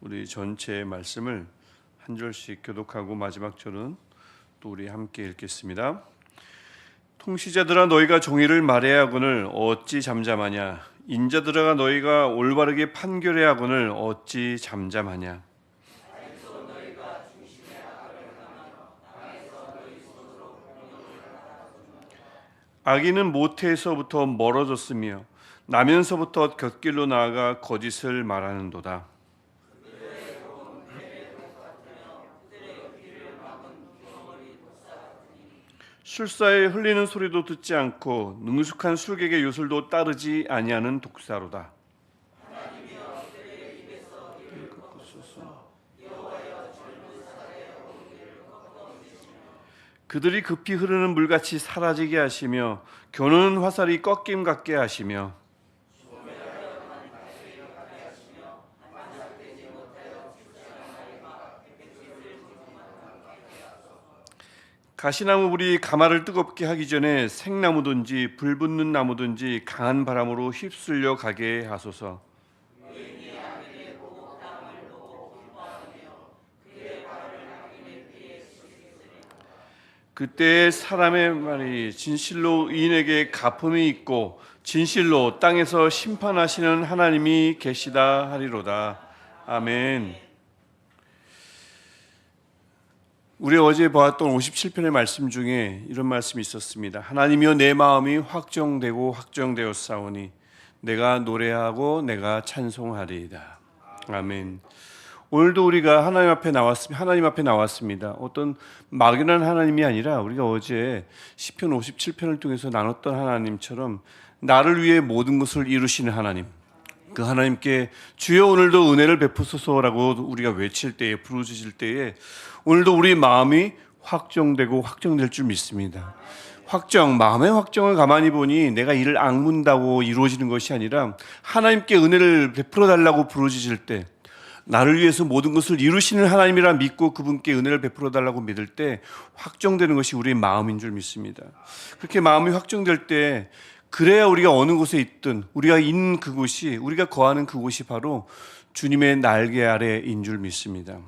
우리 전체 말씀을 한 절씩 교독하고 마지막 절은 또 우리 함께 읽겠습니다. 통치자들아 너희가 정의를 말해야 하거늘 어찌 잠잠하냐. 인자들아 너희가 올바르게 판결해야 하거늘 어찌 잠잠하냐. 악인은 모태에서부터 멀어졌으며 나면서부터 곁길로 나아가 거짓을 말하는도다. 술사에 흘리는 소리도 듣지 않고 능숙한 술객의 요술도 따르지 아니하는 독사로다. 그들이 급히 흐르는 물같이 사라지게 하시며 겨누는 화살이 꺾임 같게 하시며 가시나무 불이 가마를 뜨겁게 하기 전에 생나무든지 불붙는 나무든지 강한 바람으로 휩쓸려 가게 하소서. 그때 사람의 말이 진실로 의인에게 갚음이 있고 진실로 땅에서 심판하시는 하나님이 계시다 하리로다. 아멘. 우리 어제 보았던 57편의 말씀 중에 이런 말씀이 있었습니다. 하나님이여 내 마음이 확정되고 확정되었사오니 내가 노래하고 내가 찬송하리이다. 아멘. 오늘도 우리가 하나님 앞에 나왔습니다. 어떤 막연한 하나님이 아니라 우리가 어제 시편 57편을 통해서 나눴던 하나님처럼 나를 위해 모든 것을 이루시는 하나님, 그 하나님께 주여 오늘도 은혜를 베푸소서라고 우리가 외칠 때에, 부르짖을 때에 오늘도 우리 마음이 확정되고 확정될 줄 믿습니다. 마음의 확정을 가만히 보니 내가 이를 악문다고 이루어지는 것이 아니라 하나님께 은혜를 베풀어 달라고 부르짖을 때, 나를 위해서 모든 것을 이루시는 하나님이라 믿고 그분께 은혜를 베풀어 달라고 믿을 때 확정되는 것이 우리의 마음인 줄 믿습니다. 그렇게 마음이 확정될 때 그래야 우리가 어느 곳에 있든 우리가 있는 그곳이, 우리가 거하는 그곳이 바로 주님의 날개 아래인 줄 믿습니다.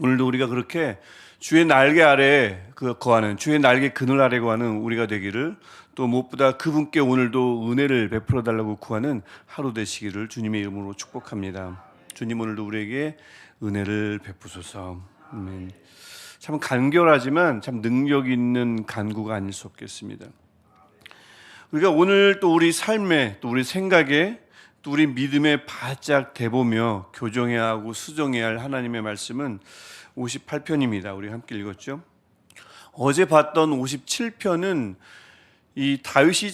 오늘도 우리가 그렇게 주의 날개 아래 거하는, 주의 날개 그늘 아래 거하는 우리가 되기를, 또 무엇보다 그분께 오늘도 은혜를 베풀어 달라고 구하는 하루 되시기를 주님의 이름으로 축복합니다. 주님 오늘도 우리에게 은혜를 베푸소서. 아멘. 참 간결하지만 참 능력 있는 간구가 아닐 수 없겠습니다. 우리가 오늘 또 우리 삶에, 또 우리 생각에, 또 우리 믿음에 바짝 대보며 교정해야 하고 수정해야 할 하나님의 말씀은 58편입니다. 우리 함께 읽었죠? 어제 봤던 57편은 이 다윗이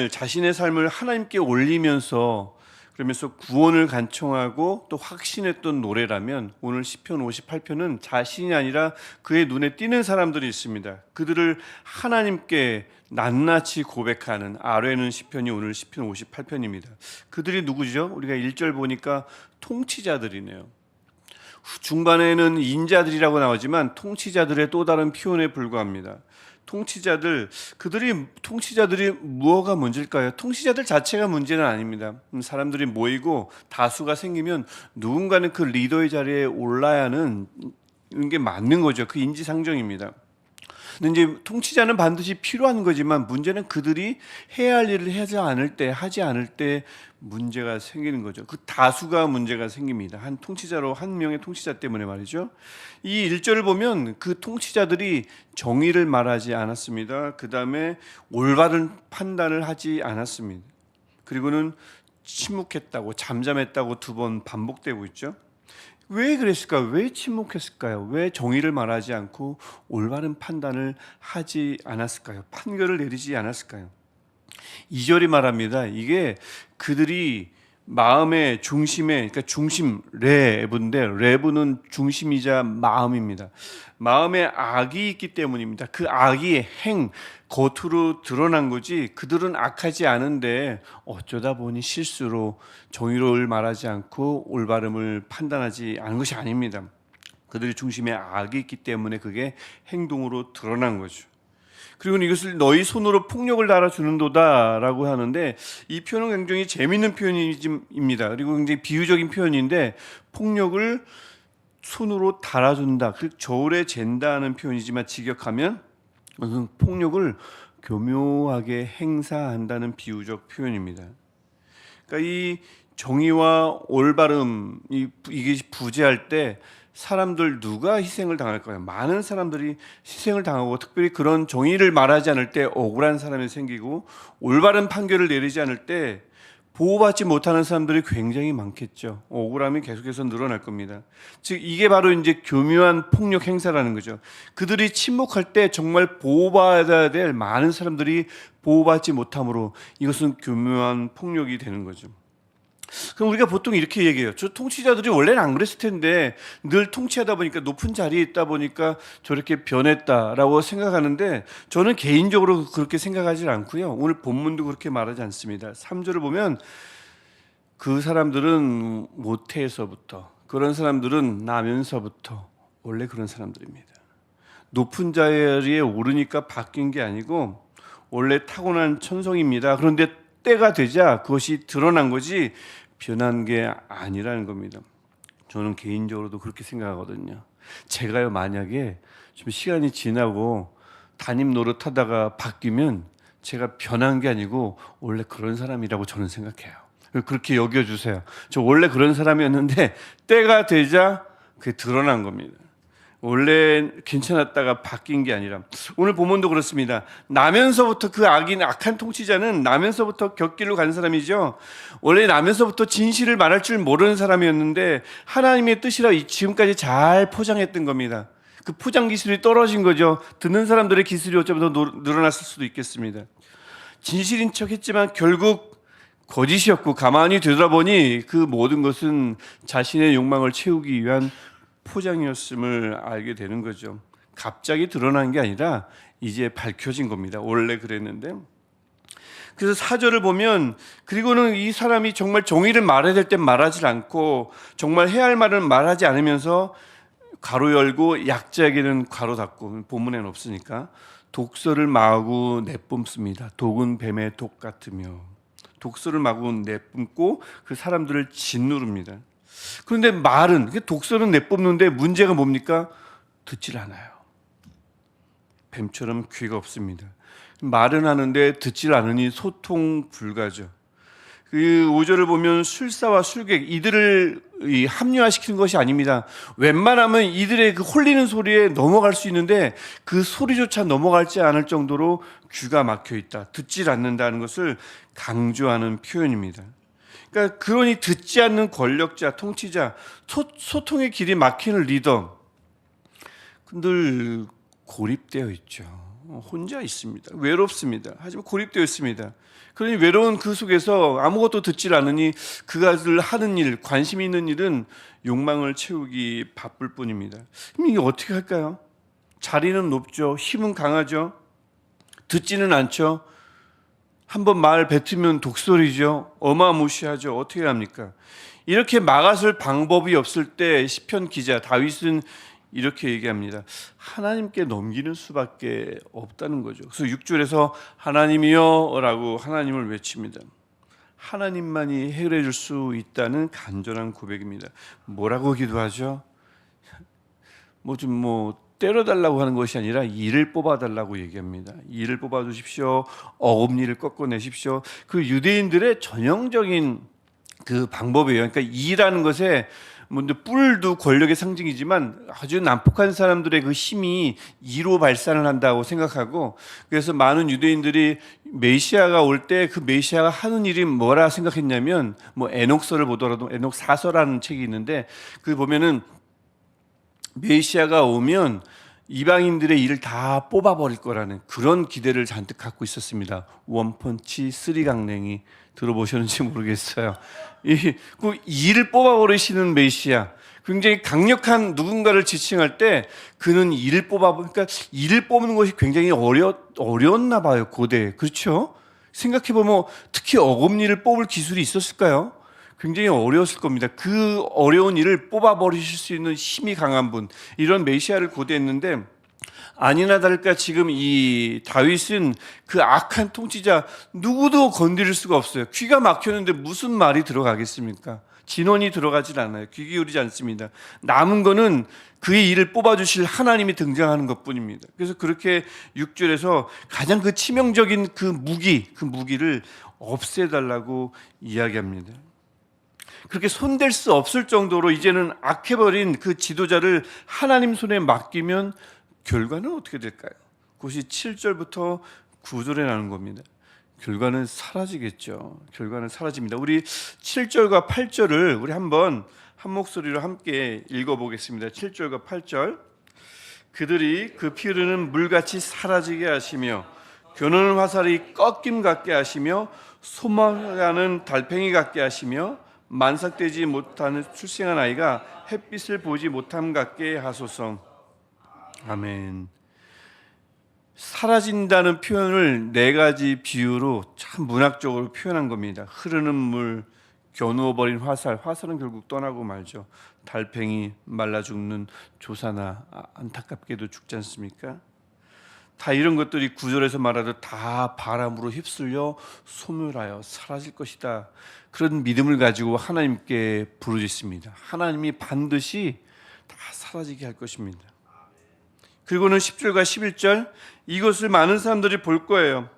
자신의 삶을 하나님께 올리면서, 그러면서 구원을 간청하고 또 확신했던 노래라면, 오늘 시편 58편은 자신이 아니라 그의 눈에 띄는 사람들이 있습니다. 그들을 하나님께 낱낱이 고백하는 아뢰는 시편이 오늘 시편 58편입니다. 그들이 누구죠? 우리가 1절 보니까 통치자들이네요. 중반에는 인자들이라고 나오지만 통치자들의 또 다른 표현에 불과합니다. 통치자들이 무엇가 문제일까요? 통치자들 자체가 문제는 아닙니다. 사람들이 모이고 다수가 생기면 누군가는 그 리더의 자리에 올라야 하는 게 맞는 거죠. 그 인지상정입니다. 근데 이제 통치자는 반드시 필요한 거지만 문제는 그들이 해야 할 일을 하지 않을 때 문제가 생기는 거죠. 그 다수가 문제가 생깁니다. 한 명의 통치자 때문에 말이죠. 이 1절을 보면 그 통치자들이 정의를 말하지 않았습니다. 그 다음에 올바른 판단을 하지 않았습니다. 그리고는 침묵했다고, 잠잠했다고 두 번 반복되고 있죠. 왜 그랬을까요? 왜 침묵했을까요? 왜 정의를 말하지 않고 올바른 판단을 하지 않았을까요? 판결을 내리지 않았을까요? 2절이 말합니다. 이게 그들이 마음의 중심에, 그러니까 중심, 레브는 중심이자 마음입니다. 마음에 악이 있기 때문입니다. 그 악이 겉으로 드러난 거지, 그들은 악하지 않은데 어쩌다 보니 실수로 정의를 말하지 않고 올바름을 판단하지 않은 것이 아닙니다. 그들의 중심에 악이 있기 때문에 그게 행동으로 드러난 거죠. 그리고 이것을 너희 손으로 폭력을 달아주는도다라고 하는데, 이 표현은 굉장히 재미있는 표현입니다. 그리고 굉장히 비유적인 표현인데, 폭력을 손으로 달아준다, 그 저울에 잰다는 표현이지만 직역하면 무슨 폭력을 교묘하게 행사한다는 비유적 표현입니다. 그러니까 이 정의와 올바름, 이게 부재할 때 사람들 누가 희생을 당할까요? 많은 사람들이 희생을 당하고, 특별히 그런 정의를 말하지 않을 때 억울한 사람이 생기고, 올바른 판결을 내리지 않을 때 보호받지 못하는 사람들이 굉장히 많겠죠. 억울함이 계속해서 늘어날 겁니다. 즉 이게 바로 이제 교묘한 폭력 행사라는 거죠. 그들이 침묵할 때 정말 보호받아야 될 많은 사람들이 보호받지 못함으로 이것은 교묘한 폭력이 되는 거죠. 그럼 우리가 보통 이렇게 얘기해요. 저 통치자들이 원래는 안 그랬을 텐데 늘 통치하다 보니까 높은 자리에 있다 보니까 저렇게 변했다라고 생각하는데, 저는 개인적으로 그렇게 생각하지 않고요. 오늘 본문도 그렇게 말하지 않습니다. 3절을 보면 그 사람들은 모태에서부터, 그런 사람들은 나면서부터 원래 그런 사람들입니다. 높은 자리에 오르니까 바뀐 게 아니고 원래 타고난 천성입니다. 그런데 때가 되자 그것이 드러난 거지 변한 게 아니라는 겁니다. 저는 개인적으로도 그렇게 생각하거든요. 제가요, 만약에 좀 시간이 지나고 담임 노릇하다가 바뀌면 제가 변한 게 아니고 원래 그런 사람이라고 저는 생각해요. 그렇게 여겨주세요. 저 원래 그런 사람이었는데 때가 되자 그게 드러난 겁니다. 원래 괜찮았다가 바뀐 게 아니라, 오늘 본문도 그렇습니다. 나면서부터 그 악한 통치자는 나면서부터 곁길로 간 사람이죠. 원래 나면서부터 진실을 말할 줄 모르는 사람이었는데 하나님의 뜻이라 지금까지 잘 포장했던 겁니다. 그 포장 기술이 떨어진 거죠. 듣는 사람들의 기술이 어쩌면 더 늘어났을 수도 있겠습니다. 진실인 척 했지만 결국 거짓이었고, 가만히 되돌아보니 그 모든 것은 자신의 욕망을 채우기 위한 포장이었음을 알게 되는 거죠. 갑자기 드러난 게 아니라 이제 밝혀진 겁니다. 원래 그랬는데. 그래서 4절을 보면, 그리고는 이 사람이 정말 정의를 말해야 될 땐 말하지 않고 정말 해야 할 말은 말하지 않으면서 괄호 열고 약자에게는 괄호 닫고, 본문에는 없으니까 독서를 마구 내뿜습니다. 독은 뱀의 독 같으며. 독서를 마구 내뿜고 그 사람들을 짓누릅니다. 그런데 말은, 독서는 내뿜는데 문제가 뭡니까? 듣질 않아요. 뱀처럼 귀가 없습니다. 말은 하는데 듣질 않으니 소통 불가죠. 그 5절을 보면 술사와 술객, 이들을 합리화시키는 것이 아닙니다. 웬만하면 이들의 그 홀리는 소리에 넘어갈 수 있는데 그 소리조차 넘어갈지 않을 정도로 귀가 막혀 있다, 듣질 않는다는 것을 강조하는 표현입니다. 그러니까 그러니 듣지 않는 권력자, 통치자, 소통의 길이 막히는 리더, 늘 고립되어 있죠. 혼자 있습니다. 외롭습니다. 하지만 고립되어 있습니다. 그러니 외로운 그 속에서 아무것도 듣질 않으니 그가 하는 일, 관심 있는 일은 욕망을 채우기 바쁠 뿐입니다. 그럼 이게 어떻게 할까요? 자리는 높죠. 힘은 강하죠. 듣지는 않죠. 한번 말 뱉으면 독설이죠. 어마무시하죠. 어떻게 합니까? 이렇게 막아설 방법이 없을 때 시편 기자 다윗은 이렇게 얘기합니다. 하나님께 넘기는 수밖에 없다는 거죠. 그래서 6절에서 하나님이여 라고 하나님을 외칩니다. 하나님만이 해결해 줄 수 있다는 간절한 고백입니다. 뭐라고 기도하죠? 때려달라고 하는 것이 아니라 이를 뽑아달라고 얘기합니다. 이를 뽑아주십시오. 어금니를 꺾어내십시오. 그 유대인들의 전형적인 그 방법이에요. 그러니까 이라는 것에 뿔도 권력의 상징이지만 아주 난폭한 사람들의 그 힘이 이로 발산을 한다고 생각하고, 그래서 많은 유대인들이 메시아가 올 때 그 메시아가 하는 일이 뭐라 생각했냐면, 에녹서를 보더라도 에녹 사서라는 책이 있는데 그 보면은 메시아가 오면 이방인들의 일을 다 뽑아버릴 거라는 그런 기대를 잔뜩 갖고 있었습니다. 원펀치 쓰리강냉이 들어보셨는지 모르겠어요. 그 일을 뽑아버리시는 메시아, 굉장히 강력한 누군가를 지칭할 때 그는 일을 그러니까 일을 뽑는 것이 굉장히 어려웠나 봐요, 고대. 그렇죠? 생각해보면 특히 어금니를 뽑을 기술이 있었을까요? 굉장히 어려웠을 겁니다. 그 어려운 일을 뽑아버리실 수 있는 힘이 강한 분, 이런 메시아를 고대했는데 아니나 다를까 지금 이 다윗은 그 악한 통치자 누구도 건드릴 수가 없어요. 귀가 막혔는데 무슨 말이 들어가겠습니까? 진원이 들어가질 않아요. 귀 기울이지 않습니다. 남은 거는 그의 일을 뽑아주실 하나님이 등장하는 것뿐입니다. 그래서 그렇게 6절에서 가장 그 치명적인 그 무기를 없애달라고 이야기합니다. 그렇게 손댈 수 없을 정도로 이제는 악해버린 그 지도자를 하나님 손에 맡기면 결과는 어떻게 될까요? 그것이 7절부터 9절에 나오는 겁니다. 결과는 사라지겠죠. 결과는 사라집니다. 우리 7절과 8절을 우리 한번 한 목소리로 함께 읽어보겠습니다. 7절과 8절. 그들이 그 피 흐르는 물같이 사라지게 하시며 겨누는 화살이 꺾임 같게 하시며 소망하는 달팽이 같게 하시며 만삭되지 못하는 출생한 아이가 햇빛을 보지 못함 같게 하소서. 아멘. 사라진다는 표현을 네 가지 비유로 참 문학적으로 표현한 겁니다. 흐르는 물, 겨누어 버린 화살은 결국 떠나고 말죠. 달팽이, 말라 죽는 조사나 안타깝게도 죽지 않습니까? 다 이런 것들이 구절에서 말하듯 다 바람으로 휩쓸려 소멸하여 사라질 것이다. 그런 믿음을 가지고 하나님께 부르짖습니다. 하나님이 반드시 다 사라지게 할 것입니다. 그리고는 10절과 11절, 이것을 많은 사람들이 볼 거예요.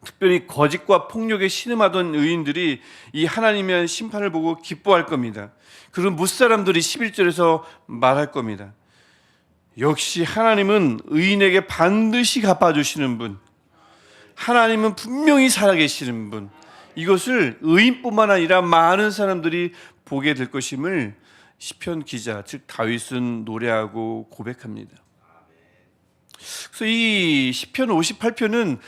특별히 거짓과 폭력에 신음하던 의인들이 이 하나님의 심판을 보고 기뻐할 겁니다. 그리고 무사람들이 11절에서 말할 겁니다. 역시 하나님은 의인에게 반드시 갚아주시는 분, 하나님은 분명히 살아계시는 분, 이것을 의인뿐만 아니라 많은 사람들이 보게 될 것임을 시편 기자, 즉 다윗은 노래하고 고백합니다. 그래서 이 시편 58편은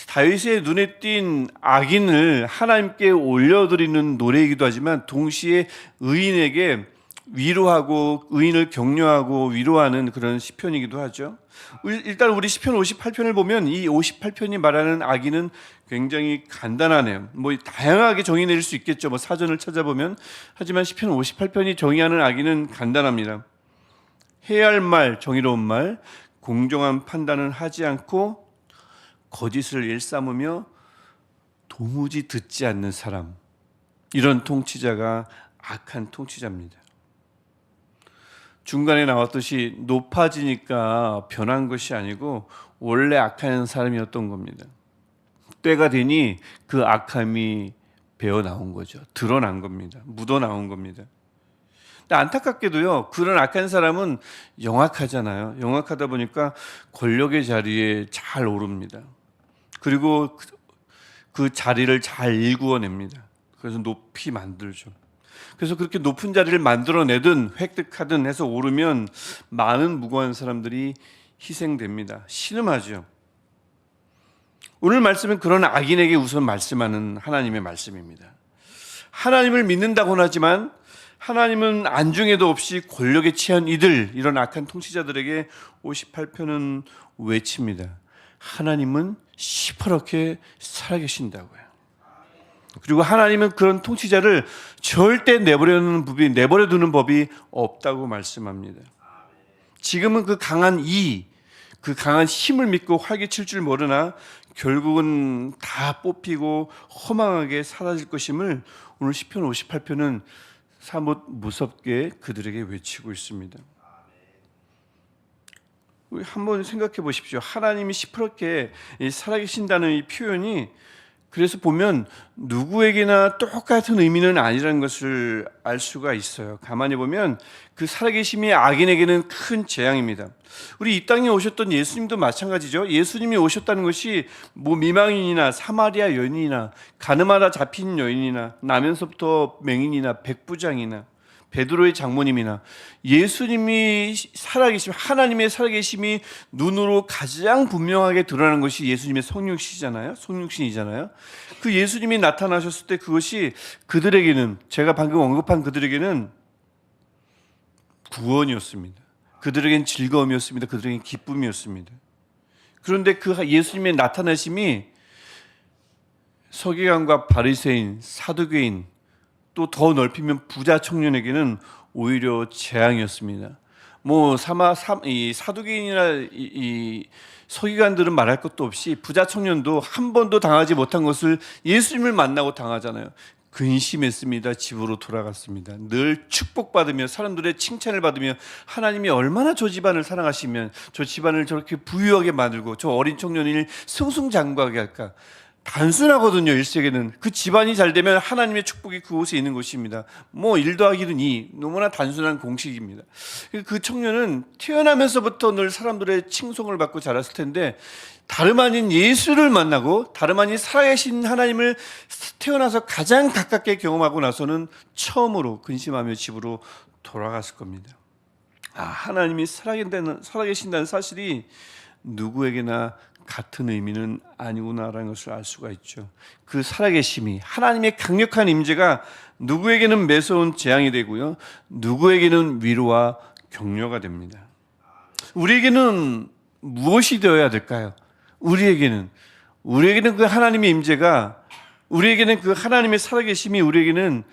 다윗의 눈에 띈 악인을 하나님께 올려드리는 노래이기도 하지만 동시에 의인에게 위로하고 의인을 격려하고 위로하는 그런 시편이기도 하죠. 일단 우리 시편 58편을 보면 이 58편이 말하는 악인은 굉장히 간단하네요. 뭐 다양하게 정의 내릴 수 있겠죠. 뭐 사전을 찾아보면. 하지만 시편 58편이 정의하는 악인은 간단합니다. 해야 할 말, 정의로운 말, 공정한 판단은 하지 않고 거짓을 일삼으며 도무지 듣지 않는 사람, 이런 통치자가 악한 통치자입니다. 중간에 나왔듯이 높아지니까 변한 것이 아니고 원래 악한 사람이었던 겁니다. 때가 되니 그 악함이 배어 나온 거죠. 드러난 겁니다. 묻어 나온 겁니다. 근데 안타깝게도요, 그런 악한 사람은 영악하잖아요. 영악하다 보니까 권력의 자리에 잘 오릅니다. 그리고 그 자리를 잘 일구어냅니다. 그래서 높이 만들죠. 그래서 그렇게 높은 자리를 만들어내든 획득하든 해서 오르면 많은 무고한 사람들이 희생됩니다. 신음하죠. 오늘 말씀은 그런 악인에게 우선 말씀하는 하나님의 말씀입니다. 하나님을 믿는다고는 하지만 하나님은 안중에도 없이 권력에 취한 이런 악한 통치자들에게 58편은 외칩니다. 하나님은 시퍼렇게 살아계신다고요. 그리고 하나님은 그런 통치자를 절대 내버려두는 법이 없다고 말씀합니다. 지금은 그 강한 힘을 믿고 활개칠 줄 모르나 결국은 다 뽑히고 허망하게 사라질 것임을 오늘 시편 58편은 사뭇 무섭게 그들에게 외치고 있습니다. 한번 생각해 보십시오. 하나님이 시퍼렇게 살아계신다는 이 표현이, 그래서 보면 누구에게나 똑같은 의미는 아니라는 것을 알 수가 있어요. 가만히 보면 그 살아계심이 악인에게는 큰 재앙입니다. 우리 이 땅에 오셨던 예수님도 마찬가지죠. 예수님이 오셨다는 것이 뭐 미망인이나 사마리아 여인이나 가늠하다 잡힌 여인이나 나면서부터 맹인이나 백부장이나 베드로의 장모님이나 예수님이 살아계심, 하나님의 살아계심이 눈으로 가장 분명하게 드러나는 것이 예수님의 성육신이잖아요. 그 예수님이 나타나셨을 때 그것이 그들에게는, 제가 방금 언급한 그들에게는 구원이었습니다. 그들에겐 즐거움이었습니다. 그들에겐 기쁨이었습니다. 그런데 그 예수님의 나타나심이 서기관과 바리새인, 사두개인, 또 더 넓히면 부자 청년에게는 오히려 재앙이었습니다. 이 사두개인이나 이 서기관들은 말할 것도 없이 부자 청년도 한 번도 당하지 못한 것을 예수님을 만나고 당하잖아요. 근심했습니다. 집으로 돌아갔습니다. 늘 축복받으며 사람들의 칭찬을 받으며 하나님이 얼마나 저 집안을 사랑하시면 저 집안을 저렇게 부유하게 만들고 저 어린 청년을 승승장구하게 할까. 단순하거든요. 1세기는 그 집안이 잘 되면 하나님의 축복이 그곳에 있는 것입니다. 1 더하기는 2 너무나 단순한 공식입니다. 그 청년은 태어나면서부터 늘 사람들의 칭송을 받고 자랐을 텐데 다름 아닌 예수를 만나고 다름 아닌 살아계신 하나님을 태어나서 가장 가깝게 경험하고 나서는 처음으로 근심하며 집으로 돌아갔을 겁니다. 하나님이 살아계신다는 사실이 누구에게나 같은 의미는 아니구나라는 것을 알 수가 있죠. 그 살아계심이 하나님의 강력한 임재가 누구에게는 매서운 재앙이 되고요, 누구에게는 위로와 격려가 됩니다. 우리에게는 무엇이 되어야 될까요? 우리에게는 그 하나님의 임재가, 우리에게는 그 하나님의 살아계심이 우리에게는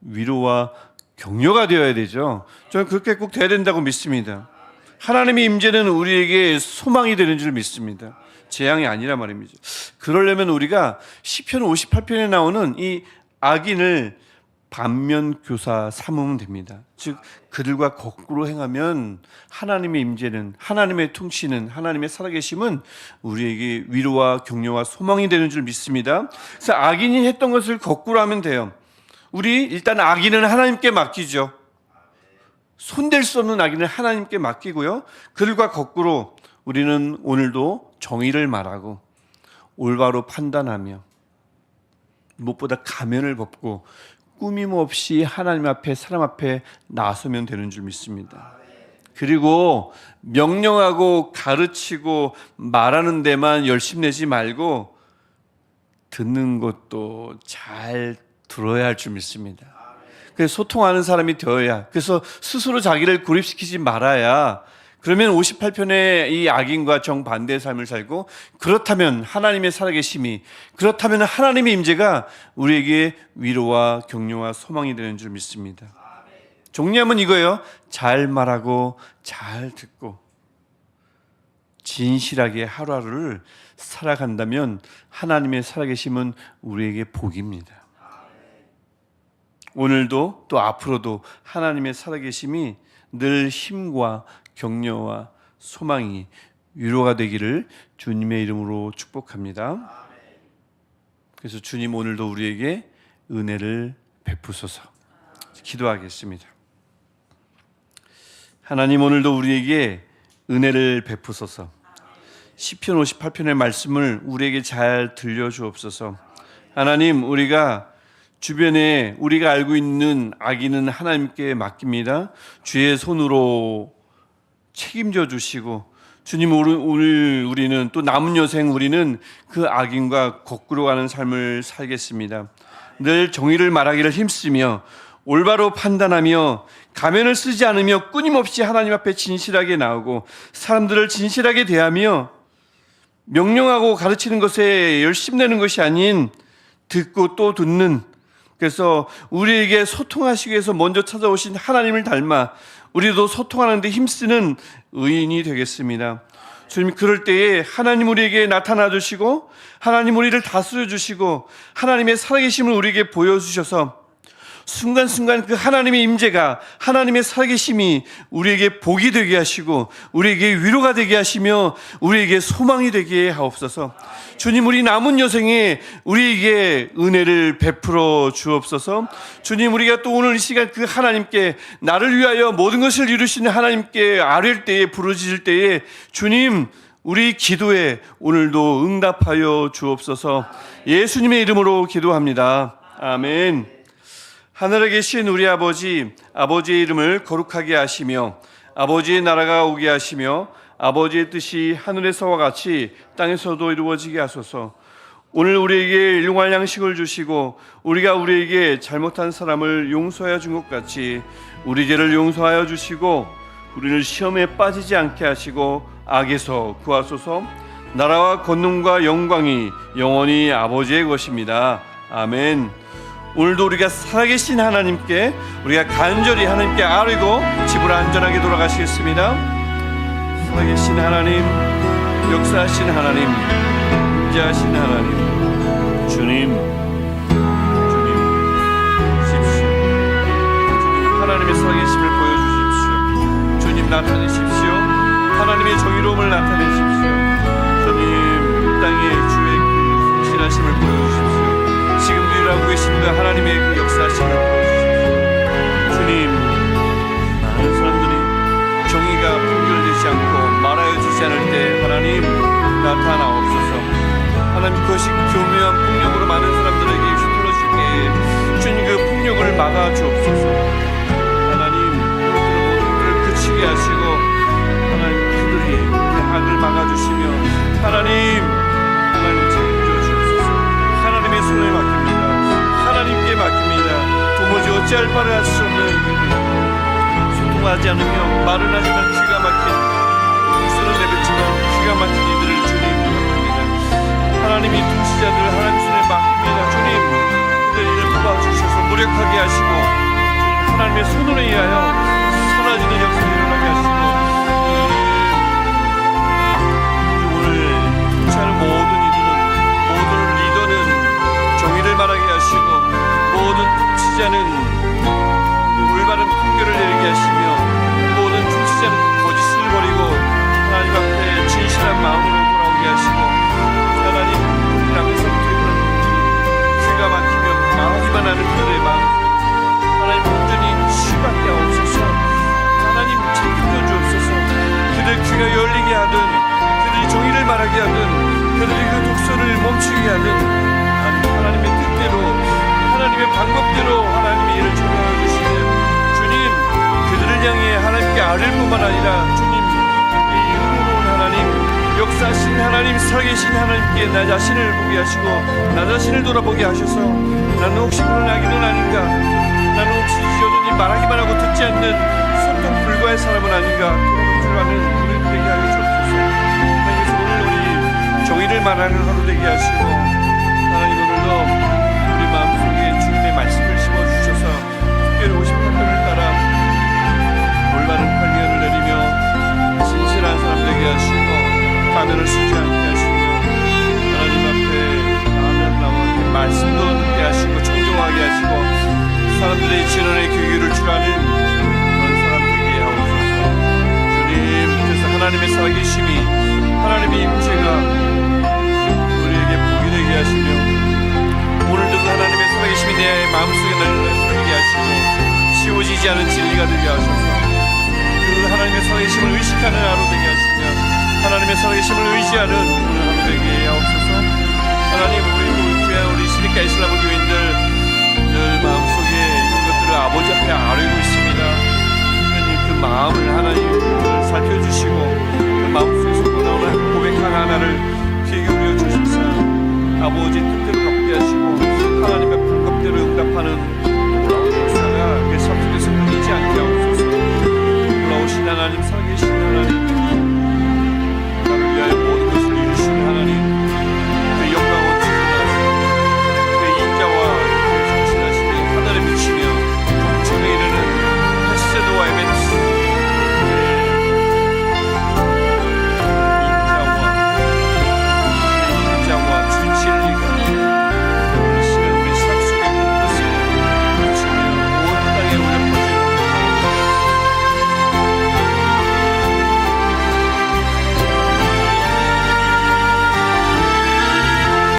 위로와 격려가 되어야 되죠. 저는 그렇게 꼭 돼야 된다고 믿습니다. 하나님의 임재는 우리에게 소망이 되는 줄 믿습니다. 재앙이 아니라 말입니다. 그러려면 우리가 시편 58편에 나오는 이 악인을 반면교사 삼으면 됩니다. 즉 그들과 거꾸로 행하면 하나님의 임재는, 하나님의 통치는, 하나님의 살아계심은 우리에게 위로와 격려와 소망이 되는 줄 믿습니다. 그래서 악인이 했던 것을 거꾸로 하면 돼요. 우리 일단 악인은 하나님께 맡기죠. 손댈 수 없는 악인을 하나님께 맡기고요, 그들과 거꾸로 우리는 오늘도 정의를 말하고 올바로 판단하며 무엇보다 가면을 벗고 꾸밈 없이 하나님 앞에, 사람 앞에 나서면 되는 줄 믿습니다. 그리고 명령하고 가르치고 말하는 데만 열심 내지 말고 듣는 것도 잘 들어야 할 줄 믿습니다. 그래서 소통하는 사람이 되어야, 그래서 스스로 자기를 고립시키지 말아야, 그러면 58편의 이 악인과 정반대의 삶을 살고, 그렇다면 하나님의 살아계심이, 그렇다면 하나님의 임재가 우리에게 위로와 격려와 소망이 되는 줄 믿습니다. 정리하면 이거예요. 잘 말하고 잘 듣고 진실하게 하루하루를 살아간다면 하나님의 살아계심은 우리에게 복입니다. 오늘도 또 앞으로도 하나님의 살아계심이 늘 힘과 격려와 소망이, 위로가 되기를 주님의 이름으로 축복합니다. 그래서 주님 오늘도 우리에게 은혜를 베푸소서. 기도하겠습니다. 하나님 오늘도 우리에게 은혜를 베푸소서. 시편 58편의 말씀을 우리에게 잘 들려주옵소서. 하나님, 우리가 주변에 우리가 알고 있는 악인은 하나님께 맡깁니다. 주의 손으로 책임져 주시고, 주님 오늘 우리는 또 남은 여생 우리는 그 악인과 거꾸로 가는 삶을 살겠습니다. 늘 정의를 말하기를 힘쓰며 올바로 판단하며 가면을 쓰지 않으며 끊임없이 하나님 앞에 진실하게 나오고 사람들을 진실하게 대하며 명령하고 가르치는 것에 열심내는 것이 아닌 듣고 또 듣는, 그래서 우리에게 소통하시기 위해서 먼저 찾아오신 하나님을 닮아 우리도 소통하는 데 힘쓰는 의인이 되겠습니다. 주님, 그럴 때에 하나님 우리에게 나타나 주시고 하나님 우리를 다스려 주시고 하나님의 살아계심을 우리에게 보여주셔서 순간순간 그 하나님의 임재가, 하나님의 살아계심이 우리에게 복이 되게 하시고 우리에게 위로가 되게 하시며 우리에게 소망이 되게 하옵소서. 주님, 우리 남은 여생에 우리에게 은혜를 베풀어 주옵소서. 주님, 우리가 또 오늘 이 시간 그 하나님께, 나를 위하여 모든 것을 이루시는 하나님께 아뢰일 때에, 부르짖을 때에 주님 우리 기도에 오늘도 응답하여 주옵소서. 예수님의 이름으로 기도합니다. 아멘. 하늘에 계신 우리 아버지, 아버지의 이름을 거룩하게 하시며 아버지의 나라가 오게 하시며 아버지의 뜻이 하늘에서와 같이 땅에서도 이루어지게 하소서. 오늘 우리에게 일용할 양식을 주시고 우리가 우리에게 잘못한 사람을 용서하여 준 것 같이 우리 죄를 용서하여 주시고 우리를 시험에 빠지지 않게 하시고 악에서 구하소서. 나라와 권능과 영광이 영원히 아버지의 것입니다. 아멘. 오늘도 우리가 살아계신 하나님께 우리가 간절히 하나님께 아뢰고 집으로 안전하게 돌아가시겠습니다. 살아계신 하나님, 역사하신 하나님, 인자하신 하나님, 주님 오십시오. 주님 하나님의 살아계심을 보여주십시오. 주님 나타내십시오. 하나님의 정의로움을 나타내십시오. 주님 땅의 주의 그 성실하심을 보여주십시오. 지금도 일하고 계신 그 하나님의 그 역사하심을 보여주십시오. 주님, 많은 사람들이 정의가 분별되지 않고 말하여지지 않을 때 하나님 나타나옵소서. 하나님, 그것이 교묘한 폭력으로 많은 사람들에게 휘둘러질 때에 주님 그 폭력을 막아주옵소서. 하나님, 그것들을 모든 것들을 그치게 하시고 하나님 그들이 그 악을 막아주시며 하나님 책임져 주옵소서. 하나님의 손에 맡깁니다. 하나님께 맡깁니다. 도무지 어찌할 바를 할 수 없는 소통하지 않으며 말은 하지만 기가 막힌 목소리를 내뱉지만 기가 막힌 이들을 주님 맡깁니다. 하나님이 통치자들 하나님 손에 맡깁니다. 주님, 그들 이를 뽑아주셔서 무력하게 하시고 주님 하나님의 손으로 인하여 사라지는 역사를 일어나게 하시고 오늘 통치하는 모든 이들은 모든 리더는 정의를 말하게 하시고 모든 통치자는 올바른 판결을 내리게 하시며 모든 통치자는 거짓을 버리고 하나님 앞에 진실한 마음으로 돌아오게 하시고 하나님 우리 앞에서부터 귀가 막히며 망하기만 하는 그들의 마음 하나님 온전히 치유받게 하옵소서. 하나님 책임져 주옵소서. 그들 귀가 열리게 하든 그들이 정의를 말하게 하든 그들이 그 독서를 멈추게 하든 하나님의 뜻대로 하나님의 방법대로 하나님의 일을 적용해 주시는 주님, 그들을 향해 하나님께 아뢰을 뿐만 아니라 주님 이 은혜로운 하나님, 역사하신 하나님, 살아계신 하나님께 나 자신을 보게 하시고 나 자신을 돌아보게 하셔서 나는 혹시 그런 악인은 아닌가, 나는 혹시 여전히 말하기만 하고 듣지 않는 소통 불가의 사람은 아닌가 돌아볼 줄 아는 우리를 되게 하여 주옵소서. 하나님께서 오늘 우리 정의를 말하는 하루 되게 하시고 하나님 오늘도 우리 마음속에 주님의 말씀을 심어주셔서 특별히 58편을 따라 올바른 판결을 내리며 진실한 사람 되게 하시고 가면을 쓰지 않게 하시며 하나님 앞에 아멘 나와 말씀도 듣게 하시고 청정하게 하시고 사람들의 진언의 교육을 주라는 그런 사람 되게 하옵소서. 주님, 그래서 하나님의 살아계심이 하나님의 임재가 우리에게 복이 되게 하시며 오늘도 그 하나님의 살아계심이 내 마음속에 날리게 하시고 지워지지 않은 진리가 되게 하셔서 그 하나님의 살아계심을 의식하는 하루 되게 하시며 하나님의 살아계심을 의지하는 오늘 하루 되게 하옵소서. 하나님, 우리도 귀한 우리 시리카 이슬람 교인들 늘 마음속에 있는 것들을 아버지 앞에 아뢰고 있습니다. 주님, 그 마음을 하나님 살펴주시고 그 마음속에서 나오는 고백 하나하나를 귀에 기울여 주십사 아버지 뜻대로 갚게 하시고 하나님의 방법대로 응답하는